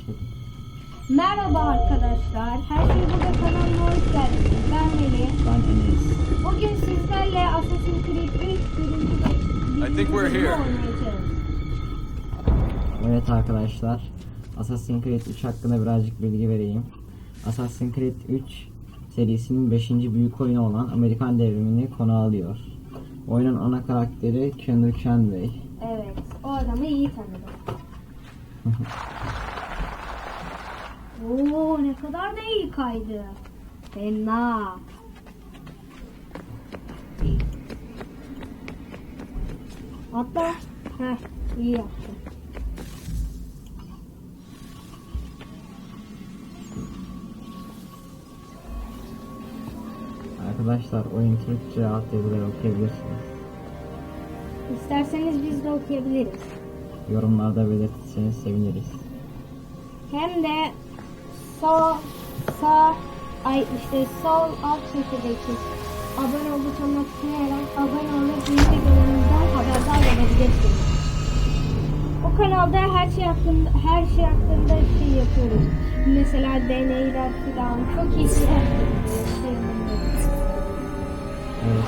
başladık. Merhaba arkadaşlar. Her şey burada kanalına hoş geldiniz. Ben Melih. Ben Enes. Bugün sizlerle Assassin's Creed 3 oynayacağız. Evet arkadaşlar. Assassin's Creed 3 hakkında birazcık bilgi vereyim. Assassin's Creed 3 serisinin 5. büyük oyunu olan Amerikan devrimini konu alıyor. Oyunun ana karakteri Keanu Bey. Evet. O adamı iyi tanıdım. Oo, ne kadar da iyi kaydı. Fena. Hatta iyi yaptın. Arkadaşlar oyun Türkçe altyazıları okuyabilirsiniz. İsterseniz biz de okuyabiliriz. Yorumlarda belirtirseniz seviniriz. Hem de sol alt köşedeki abone ol butonuna tıklayarak abone olup yeni videolarımızdan haberdar olabilirsiniz. O kanalda her şey hakkında şey yapıyoruz. Mesela deneyler falan çok iyi şeyler. Evet.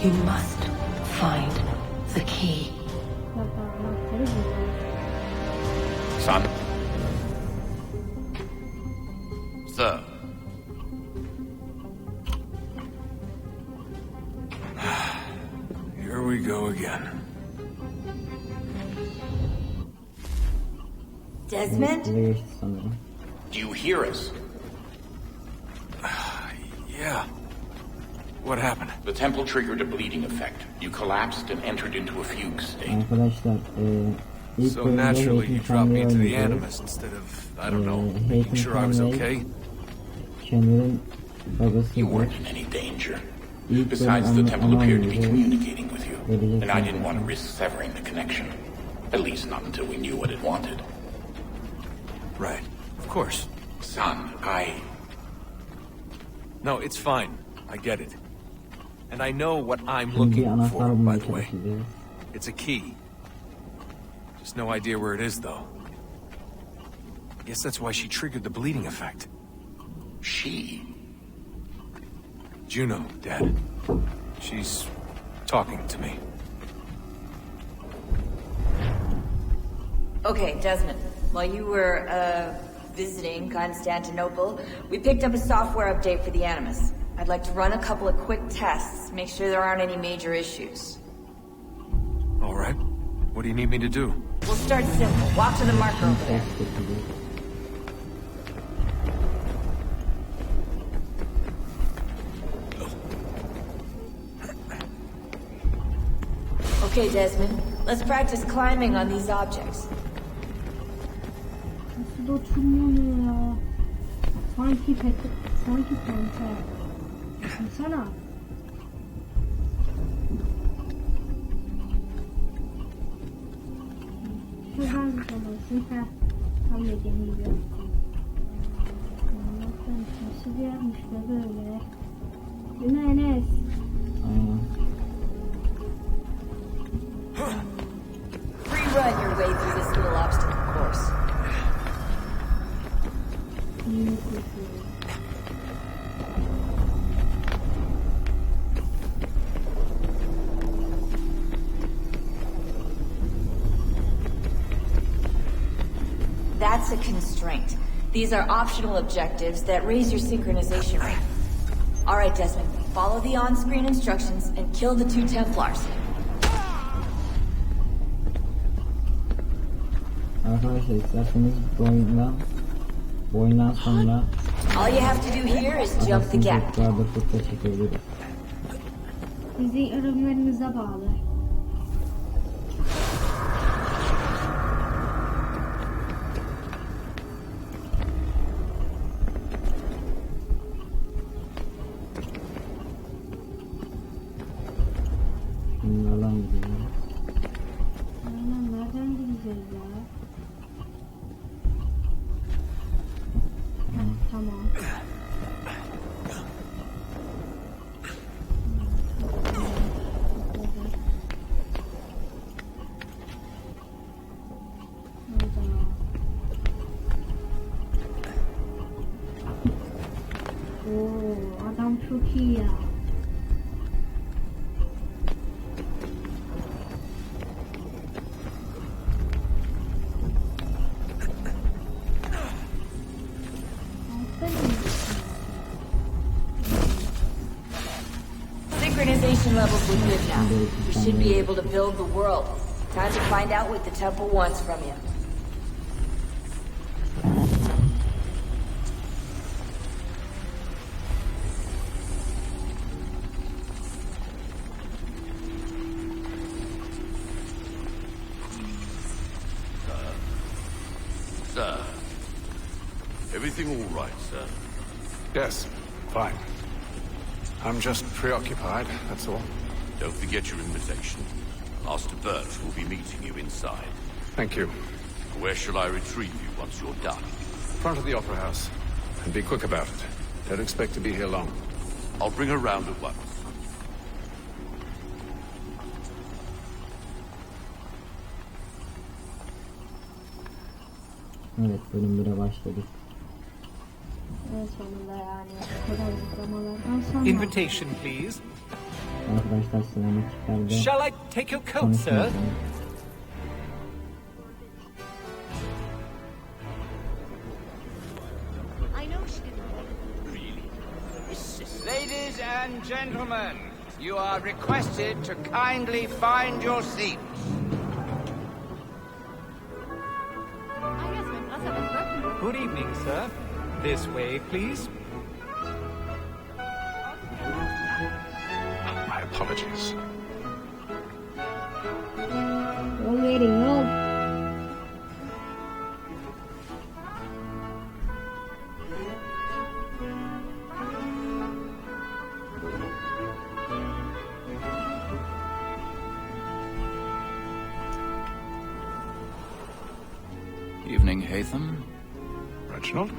You must find the key. Son? Sir. Here we go again. Desmond? Bize geçti sanırım. Do you hear us? Yeah. What happened? The temple triggered a bleeding effect. You collapsed and entered into a fugue state. Arkadaşlar ilk So bölümde naturally you dropped me into the oynayacağız. Animus instead of, I don't know, making sure I was okay. Kenu'nun You babasıdır. weren't in any danger. İlk Besides, the bölüm temple appeared to be anlamayacağız. communicating with you. Verecek And I didn't want to sanırım. risk severing the connection. At least not until we knew what it wanted. Right. Of course. Son, No, it's fine. I get it. And I know what I'm Şimdi bir looking anahtar for, by bulmaya the way. çalışacağız. It's a key. Just no idea where it is, though. Guess that's why she triggered the bleeding effect. she... Juno, Dad. She's talking to me. Okay, Desmond. While you were, visiting Constantinople, we picked up a software update for the Animus. I'd like to run a couple of quick tests, make sure there aren't any major issues. All right. What do you need me to do? We'll start simple. Walk to the marker over there. Okay, Desmond. Let's practice climbing on these objects. Nasıl da oturmuyor ya? Sanki panter. Düşünsene. Şuradan tutamazsın. Tam dediğim gibi yaptım. Allah'tan nasıl yapmış da böyle. Değil mi Enes? Aynen. Free run your way through this little obstacle course. Yine koşuyor. That's a constraint. These are optional objectives that raise your synchronization rate. All right, Desmond, follow the on-screen instructions and kill the 2 Templars. Arkadaşlar isterseniz bu oyundan sonra All you have to do here is jump the gap. Assassin's Creed'lerde fırça çekebiliriz. Sizin yorumlarınıza bağlı. Bunlardan gidiyor. Aynen, nereden gideceğiz ya? Heh, tamam. Oo, adam çok iyi ya. Synchronization levels look good now. We should be able to build the world. Time to find out what the temple wants from you. Sir. Everything all right, sir? Yes, fine. I'm just preoccupied, that's all. Don't forget your invitation. Master Birch will be meeting you inside. Thank you. Where shall I retrieve you once you're done? Front of the Opera House. And be quick about it. Don't expect to be here long. I'll bring her round at once. Evet, bölüm 1'e başladık. En sonunda yani. Bu kadar uygulamalardan sonra. Invitation, please. Arkadaşlar sinematiklerden Shall I take your coat, sir? konuşmayacağım. Ladies and gentlemen, you are requested to kindly find your seats. Good evening, sir. This way, please. My apologies. Yol verin, yol. Evening, Hatham. Reginald?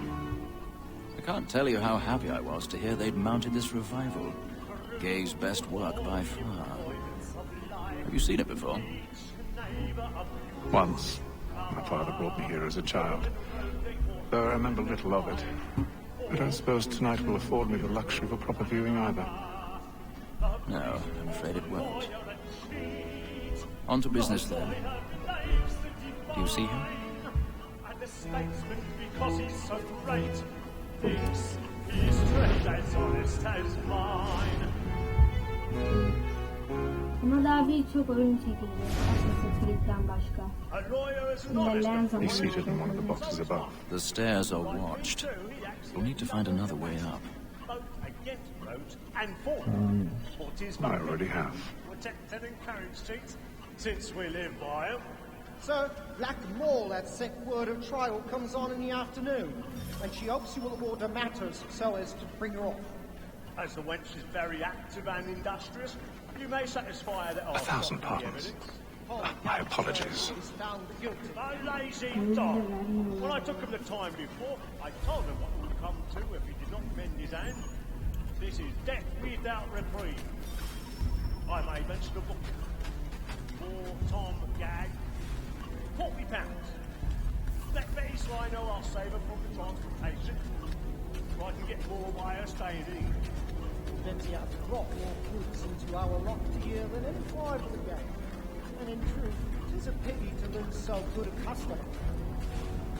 I can't tell you how happy I was to hear they'd mounted this revival. Gay's best work by far. Have you seen it before? Once. My father brought me here as a child. Though I remember little of it. I don't suppose tonight will afford me the luxury of a proper viewing either. No, I'm afraid it won't. On to business, then. Do you see him? And the statesman, because he's so great, thinks he's as honest as mine. Ama daha birçok oyun çekildi. Assassin's Creed'den başka. A lawyer is İlerleyen honest. He's zamanlarda seated in one of the boxes above. The stairs are watched. We'll need to find another way up. Both against roads and for what is I already have. protected and carriage streets, since we live by them. Sir, Black Mall had set word of trial comes on in the afternoon, and she hopes you will order matters so as to bring her off. As the wench is very active and industrious, you may satisfy her that I've 1,000 got the pardons. evidence. My apologies. Is found guilty. A lazy dog. When I took him the time before, I told him what would come to if he did not mend his hand. This is death without reprieve. I may mention a book. For Tom Gag, £40. Let Betty Sly know I'll save her from the transportation, so I can get more by her staying in England. Plenty have brought more goods into our locked year than any five of the game. And in truth, it is a pity to lose so good a customer.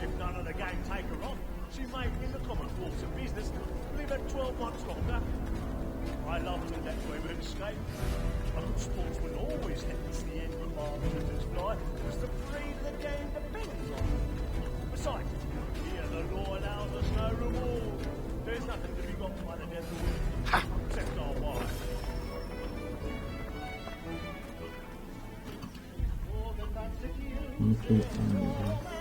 If none of the gang take her on, she may, in the common course of business, live her 12 months longer. I love to let women escape. A good sportsman always hits the end of arbiters' fly, because the breed of the game depends on it. Besides, here the law allows us no reward. There's nothing to be got by the death of women, except our wives. More than that's it you. Nasıl anlayacağız?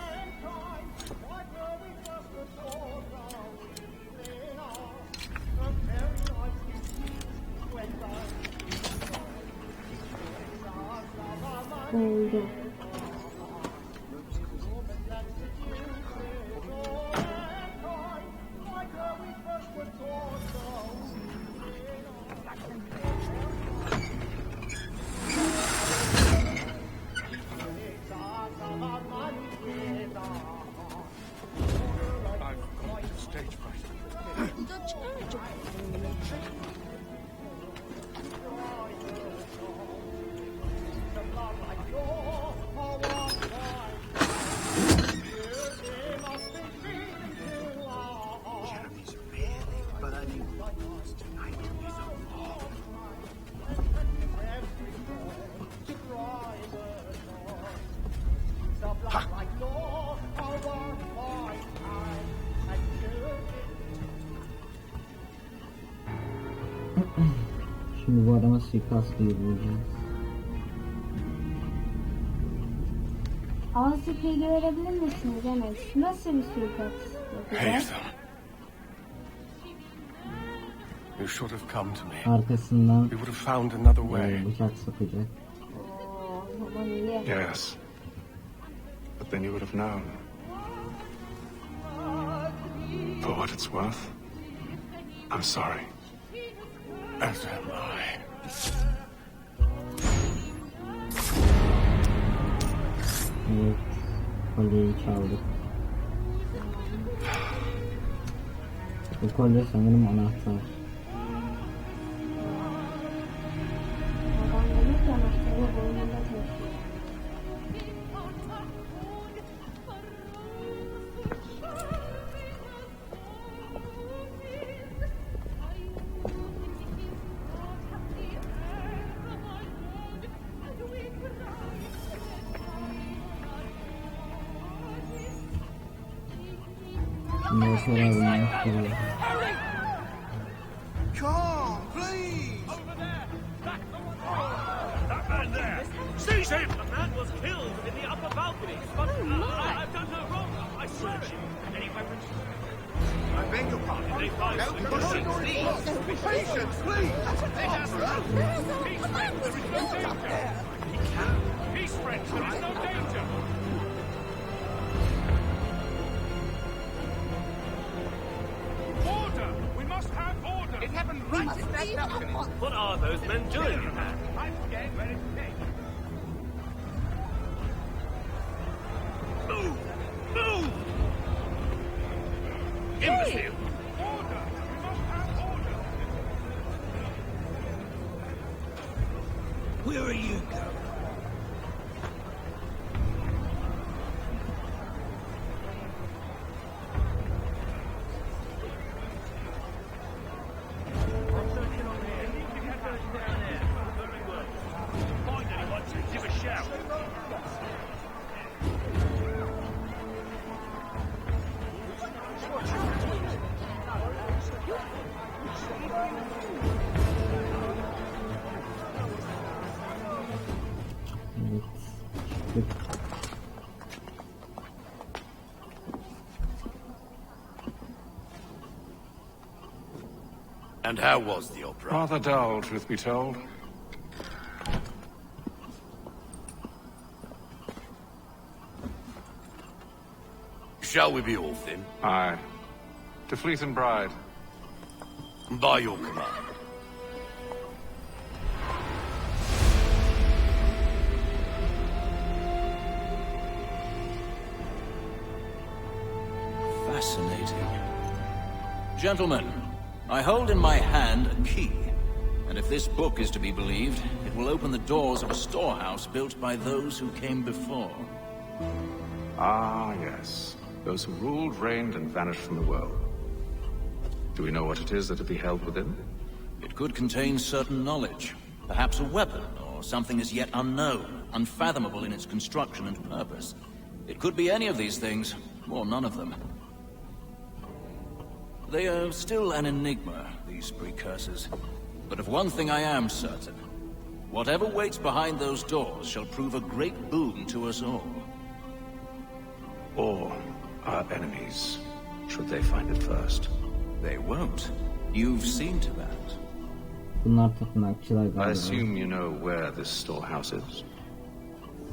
Oldu. Şimdi bu adama suikast uygulayacağız. Ağzı bilgi verebilir misiniz hemen? Nasıl bir suikast yapacağız? You should have come to me. Arkasından We would have found another way. bıçak sokacak. Aman iyi. Yes. But then you would have known. For what it's worth, I'm sorry. As am I. Evet. Kolyeyi çaldık. Bu kolye sanırım anahtar. Adam demek ki anahtarı boynunda taşıyor. Şimdi o şeyler bunlar duruyor. Come, please! That man there! Seize him! The man was killed in the upper balcony. But I've done no wrong. I swear it. Any weapons? I beg your pardon. They find Please! Patience, please! Let us Peace, friends. There is no danger. Peace, friends. There is no danger. Order! We must have order! It happened right in that balcony. What are those men doing, man? I forget where it's next. Move! Move! Imbecile! Order! We must have order! Where are you going? Find anyone to give a shout. Evet. Çıktık. And how was the opera? Rather dull, truth be told. Shall we be off then? Aye. To Fleet and Bride. By your command. Fascinating. Gentlemen, I hold in my hand a key. And if this book is to be believed, it will open the doors of a storehouse built by those who came before. Ah, yes. Those who ruled, reigned, and vanished from the world. Do we know what it is that would be held within? It could contain certain knowledge. Perhaps a weapon, or something as yet unknown, unfathomable in its construction and purpose. It could be any of these things, or none of them. They are still an enigma, these precursors. But of one thing I am certain. Whatever waits behind those doors shall prove a great boon to us all. Or our enemies, should they find it first. They won't. You've seen to that. Bunlar tapınakçılar I galiba. assume you know where this storehouse is.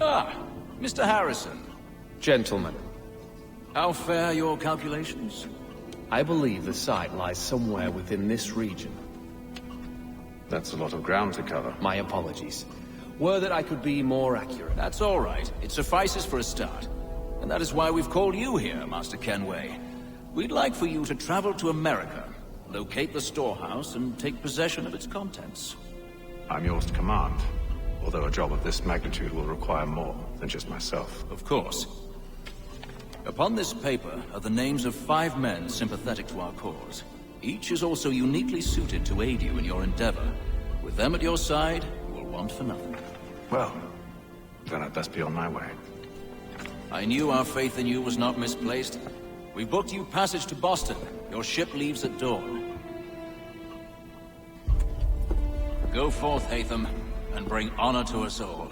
Ah, Mr. Harrison. Gentlemen, How fare your calculations? I believe the site lies somewhere within this region. That's a lot of ground to cover. My apologies. Were that I could be more accurate. That's all right. It suffices for a start. And that is why we've called you here, Master Kenway. We'd like for you to travel to America, locate the storehouse, and take possession of its contents. I'm yours to command, although a job of this magnitude will require more than just myself. Of course. Upon this paper are the names of 5 men sympathetic to our cause. Each is also uniquely suited to aid you in your endeavor. With them at your side, you will want for nothing. Well, then I'd best be on my way. I knew our faith in you was not misplaced. We booked you passage to Boston. Your ship leaves at dawn. Go forth, Hatham, and bring honor to us all.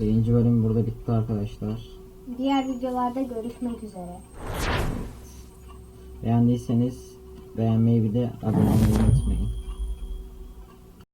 Birinci bölüm burada bitti arkadaşlar. Diğer videolarda görüşmek üzere. Beğendiyseniz beğenmeyi bir de abone olmayı unutmayın.